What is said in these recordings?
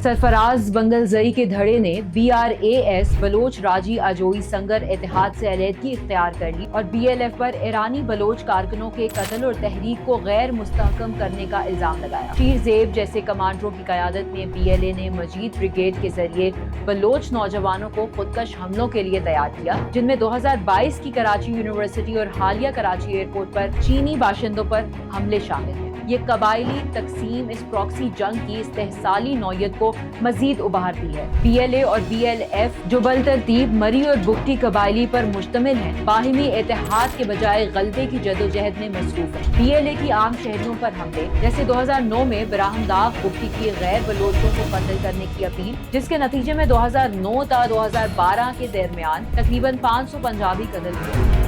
सरफराज बंगलजई के धड़े ने BRAS बलोच राजी आजोई संगर इत्तेहाद से अलहदगी इख्तियार कर ली और BLF पर ईरानी बलोच कारकुनों के कत्ल और तहरीक को गैर मुस्तहकम करने का इल्जाम लगाया। शीर ज़ेब जैसे कमांडरों की क़यादत में BLA ने मजीद ब्रिगेड के जरिए बलोच नौजवानों को खुदकश हमलों के लिए तैयार किया, जिनमें 2022 की कराची यूनिवर्सिटी और हालिया कराची एयरपोर्ट पर चीनी बाशिंदों पर हमले शामिल हैं। ये कबायली तकसीम इस प्रॉक्सी जंग की इस्तेहसाली नौयत को मजीद उभारती है। BLA और BLF जो बलतरतीब मरी और बुगटी कबायली पर मुश्तमिल हैं, बाहिमी इत्तेहाद के बजाय गलबे की जदोजहद में मसरूफ है। BLA की आम शहरियों पर हमले जैसे 2009 में बराहमदाग बुगटी की गैर बलोचों को कत्ल करने की अपील, जिसके नतीजे में 2009 ta 2012 के दरमियान तकरीबन 500 पंजाबी कत्ल हुए।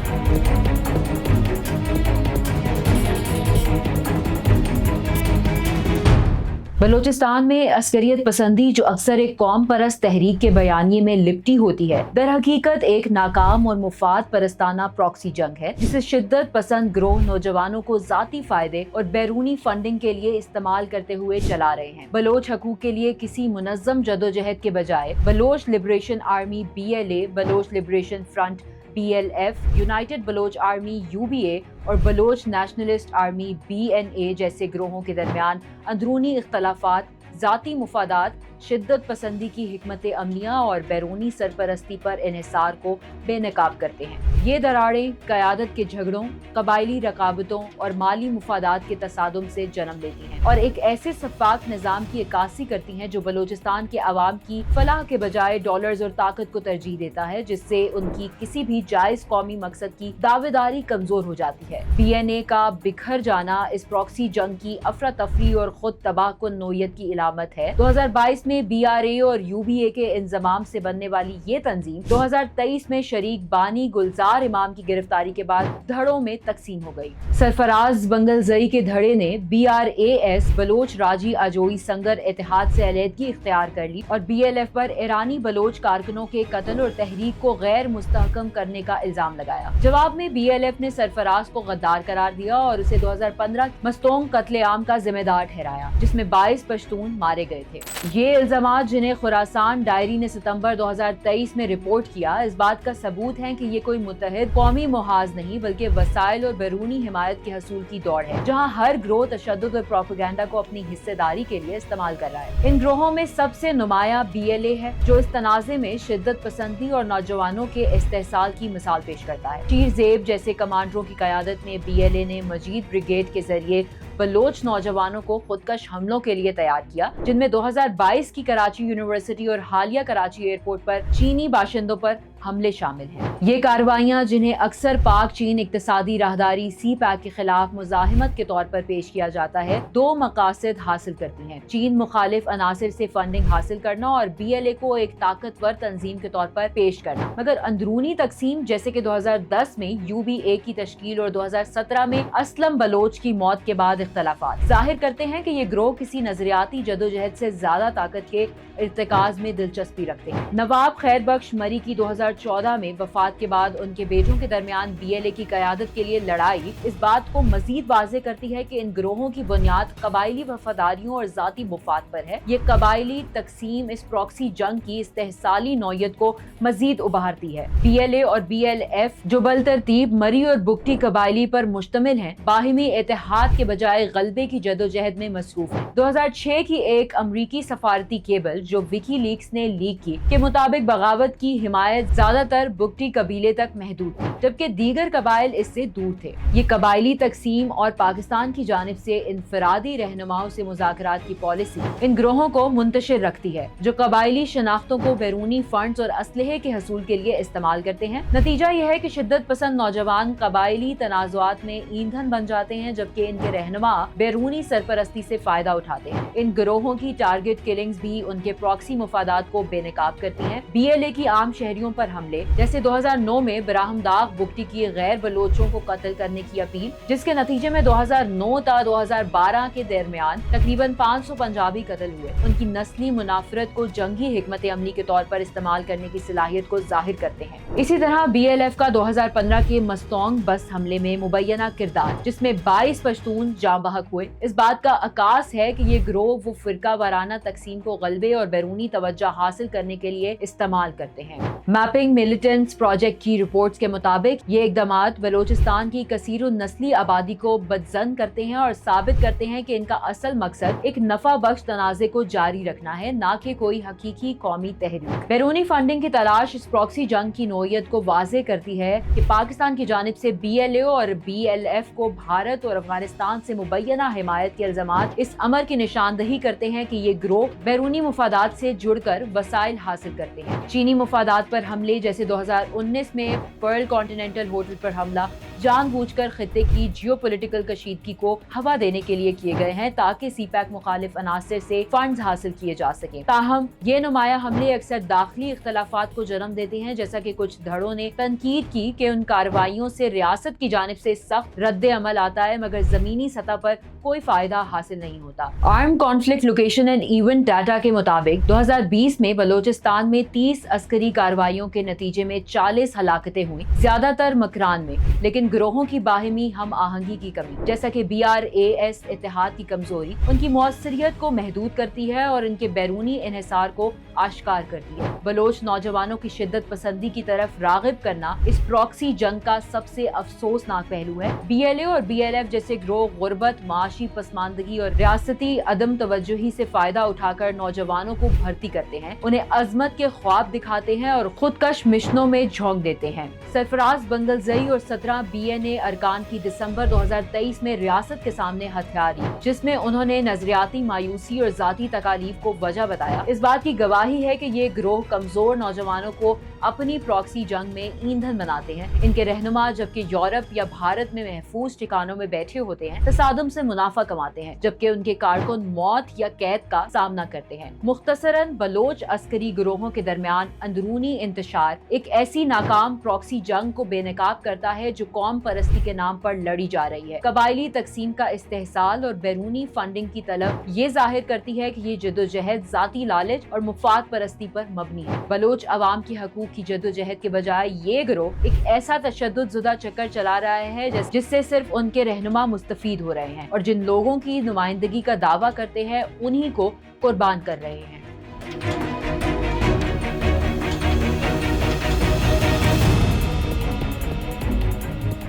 बलोचिस्तान में अस्करियत पसंदी जो अक्सर एक कौम परस्त तहरीक के बयानिए में लिपटी होती है, दर हकीकत एक नाकाम और मुफाद परस्ताना प्रॉक्सी जंग है, जिसे शिद्दत पसंद ग्रोह नौजवानों को जाती फायदे और बैरूनी फंडिंग के लिए इस्तेमाल करते हुए चला रहे हैं। बलोच हकूक के लिए किसी मुनज़्ज़म जदोजहद के बजाय Baloch Liberation Army BLA, Baloch Liberation Front BLF, United Baloch Army UBA और बलोच नेशनलिस्ट आर्मी BNA जैसे ग्रोहों के दरमियान अंदरूनी इख्तलाफात, ज़ाती मुफादात, शिद्दत पसंदी की हिकमत अमलिया और बैरूनी सरपरस्ती पर इन्हिसार को बेनकाब करते हैं। ये दरारें क़यादत के झगड़ों, कबायली रकाबतों और माली मुफादात के तसादुम से जन्म लेती हैं और एक ऐसे शफ़ाफ़ निज़ाम की अक्कासी करती हैं जो बलोचिस्तान के अवाम की फलाह के बजाय डॉलर्स और ताकत को तरजीह देता है, जिससे उनकी किसी भी जायज़ कौमी मकसद की दावेदारी कमज़ोर हो जाती है। BNA का बिखर जाना इस प्रॉक्सी जंग की अफरा तफरी और खुद तबाह कुन नोयत की इलामत है। 2022 में BRA और UBA के इंजमाम से बनने वाली ये तंजीम 2023 में शरीक बानी गुलजार इमाम की गिरफ्तारी के बाद धड़ों में तकसीम हो गई। सरफराज बंगलजई के धड़े ने BRAS बलोच राजी आजोई संगर इत्तेहाद से अलहदगी इख्तियार कर ली और BLF पर ईरानी बलोच कारकुनों के कत्ल और तहरीक को गैर मुस्तहकम करने का इल्जाम लगाया। जवाब में BLF ने सरफराज को गद्दार करार दिया और उसे 2015 मस्तोंग कत्लेआम का जिम्मेदार ठहराया, जिसमें 22 पश्तून मारे गए थे। ये इल्जामात जिन्हें खुरासान डायरी ने सितंबर 2023 में रिपोर्ट किया, इस बात का सबूत है कि ये कोई मुत्तहिद कौमी मुहाज नहीं बल्कि वसाइल और बैरूनी हिमायत के हसूल की दौड़ है, जहाँ हर ग्रोह तशद्दुद और प्रोपेगेंडा को अपनी हिस्सेदारी के लिए इस्तेमाल कर रहा है। इन ग्रोहों में सबसे नुमाया BLA है, जो इस तनाज़े में शिद्दत पसंदी और नौजवानों के इस्तेहसाल की मिसाल पेश करता है। शीर ज़ेब जैसे कमांडरों की क़यादत में BLA ने मजीद ब्रिगेड के जरिए बलोच नौजवानों को खुदकश हमलों के लिए तैयार किया, जिनमें 2022 की कराची यूनिवर्सिटी और हालिया कराची एयरपोर्ट पर चीनी बाशिंदों पर हमले शामिल हैं। ये कार्रवाइयां, जिन्हें अक्सर पाक चीन इक्तिसादी राहदारी CPEC के खिलाफ मुजाहिमत के तौर पर पेश किया जाता है, दो मकासद हासिल करती हैं: चीन मुखालिफ अनासिर से फंडिंग हासिल करना और BLA को एक ताकतवर तंजीम के तौर पर पेश करना। मगर अंदरूनी तकसीम जैसे कि 2010 में UBA की तश्कील और 2017 में असलम बलोच की मौत के बाद इख्तलाफात जाहिर करते हैं कि ये ग्रोह किसी नजरियाती जदोजहद से ज्यादा ताकत के इर्तिकाज में दिलचस्पी रखते हैं। नवाब खैर बख्श मरी की 2014 में वफात के बाद उनके बेटों के दरमियान BLA की क़यादत के लिए लड़ाई इस बात को मजीद वाज़े करती है कि इन ग्रोहों की बुनियाद कबायली वफादारियों और ज़ाती मुफाद पर है। ये कबायली तकसीम इस प्रॉक्सी जंग की इस्तेहसाली नौयत को मजीद उभारती है। BLA और BLF जो बलतरतीब मरी और बुगटी कबायली पर मुश्तमिल हैं, बाहिमी इत्तेहाद के बजाय गलबे की जदोजहद में मसरूफ है। 2006 की एक अमरीकी सफारती केबल जो विकीलीक्स ने लीक की के मुताबिक बगावत की हिमायत ज्यादातर बुगटी कबीले तक महदूद थी, जबकि दीगर कबाइल इससे दूर थे। ये कबायली तकसीम और पाकिस्तान की जानिब से इनफरादी रहनुमाओं से मुज़ाकरात की पॉलिसी इन ग्रोहों को मुंतशिर रखती है, जो कबायली शनाख्तों को बैरूनी फंड्स और असलहे के हसूल के लिए इस्तेमाल करते हैं। नतीजा यह है कि शिद्दत पसंद नौजवान कबायली तनाज़ुआत में ईंधन बन जाते हैं, जबकि इनके रहनुमा बैरूनी सरपरस्ती से फायदा उठाते हैं। इन ग्रोहों की टारगेट किलिंग्स भी उनके प्रॉक्सी मुफादात को बेनकाब करती हैं। BLA की आम शहरियों पर पर हमले, जैसे 2009 में बराहमदाग बुगटी की गैर बलोचों को कत्ल करने की अपील, जिसके नतीजे में 2009 ta 2012 के दरमियान तकरीबन 500 पंजाबी कत्ल हुए, उनकी नस्ली मुनाफरत को जंगी हिकमत अमली के तौर पर इस्तेमाल करने की सलाहियत को जाहिर करते हैं। इसी तरह BLF का 2015 के मस्तोंग बस हमले में मुबैना किरदार, जिसमें 22 पश्तून जाँ बहक हुए, इस बात का अकास है कि ये गिरोह वो फिरका वाराना तकसीम को गलबे और बैरूनी तवज्जो हासिल करने के लिए इस्तेमाल करते हैं। मैपिंग मिलिटेंट्स प्रोजेक्ट की रिपोर्ट्स के मुताबिक ये इक़दामात बलोचिस्तान की कसीर नस्ली आबादी को बदजन करते हैं और साबित करते हैं कि इनका असल मकसद एक नफा बख्श तनाज़े को जारी रखना है, ना कि कोई हकीकी कौमी तहरीक। बैरूनी फंडिंग की तलाश इस प्रॉक्सी जंग की नोयत को वाज़े करती है कि पाकिस्तान की जानिब से BLA और BLF को भारत और अफगानिस्तान से मुबैना हिमायत के इल्ज़ामात इस अमर की निशानदही करते हैं कि ये गिरोह बैरूनी मुफादात से जुड़कर वसाइल हासिल करते हैं। चीनी मुफादात पर हमले, जैसे 2019 में पर्ल कॉन्टिनेंटल होटल पर हमला, जानबूझकर खित्ते की जियोपॉलिटिकल कशीदगी को हवा देने के लिए किए गए हैं ताकि CPAC मुखालिफ अनासर से फंड्स हासिल किए जा सकें। ताहम ये नुमाया हमले अक्सर दाखिली इख्तलाफात को जन्म देते हैं, जैसा कि कुछ धड़ों ने तनकीद की कि उन कार्रवाइयों से रियासत की जानिब से सख्त रद्द अमल आता है, मगर जमीनी सतह पर कोई फायदा हासिल नहीं होता। Arm conflict location and event data के मुताबिक 2020 में बलोचिस्तान में 30 अस्करी कार्रवाइयों के नतीजे में 40 हलाकतें हुई, ज्यादातर मकरान में, लेकिन गिरोहों की बाहिमी हम आहंगी की कमी, जैसा कि BRAS इत्तेहाद की कमजोरी उनकी मौसरियत को महदूद करती है और इनके बैरूनी इन्हिसार को आश्कार करती है। बलोच नौजवानों की शिद्दत पसंदी की तरफ रागिब करना इस प्रॉक्सी जंग का सबसे अफसोसनाक पहलू है। BLA और BLF जैसे गिरोह गुर्बत, माशी पसमानदगी और रियासती अदम तवज्जुही से फायदा उठाकर नौजवानों को भर्ती करते हैं, उन्हें अजमत के ख्वाब दिखाते हैं और खुदकश मिशनों में झोंक देते हैं। सरफराज बंगलजई और 17 BNA अरकान की दिसंबर 2023 में रियासत के सामने हथियारी, जिसमें उन्होंने नजरियाती मायूसी और जाती तकालीफ को वजह बताया, इस बात की गवाही है कि ये गिरोह कमजोर नौजवानों को अपनी प्रॉक्सी जंग में ईंधन बनाते हैं। इनके रहनुमा जबकि यूरोप या भारत में महफूज ठिकानों में बैठे होते हैं, तसादुम से मुनाफा कमाते हैं, जबकि उनके कारकुन मौत या कैद का सामना करते हैं। मुख्तसरन बलोच अस्करी गिरोहों के दरमियान अंदरूनी इंतशार एक ऐसी नाकाम प्रॉक्सी जंग को बेनकाब करता है जो कौम परस्ती के नाम पर लड़ी जा रही है। कबायली तकसीम का इस्तेहसाल और बैरूनी फंडिंग की तलब ये जाहिर करती है कि ये जदोजहद जाती लालच और मुफाद परस्ती पर मबनी है। बलोच अवाम की हकूक की जदोजहद के बजाय ये गिरोह एक ऐसा तशद्दुद ज़ुदा चक्कर चला रहा है जिससे सिर्फ उनके रहनुमा मुस्तफीद हो रहे हैं और जिन लोगों की नुमाइंदगी का दावा करते हैं उन्हीं को कुर्बान कर रहे हैं।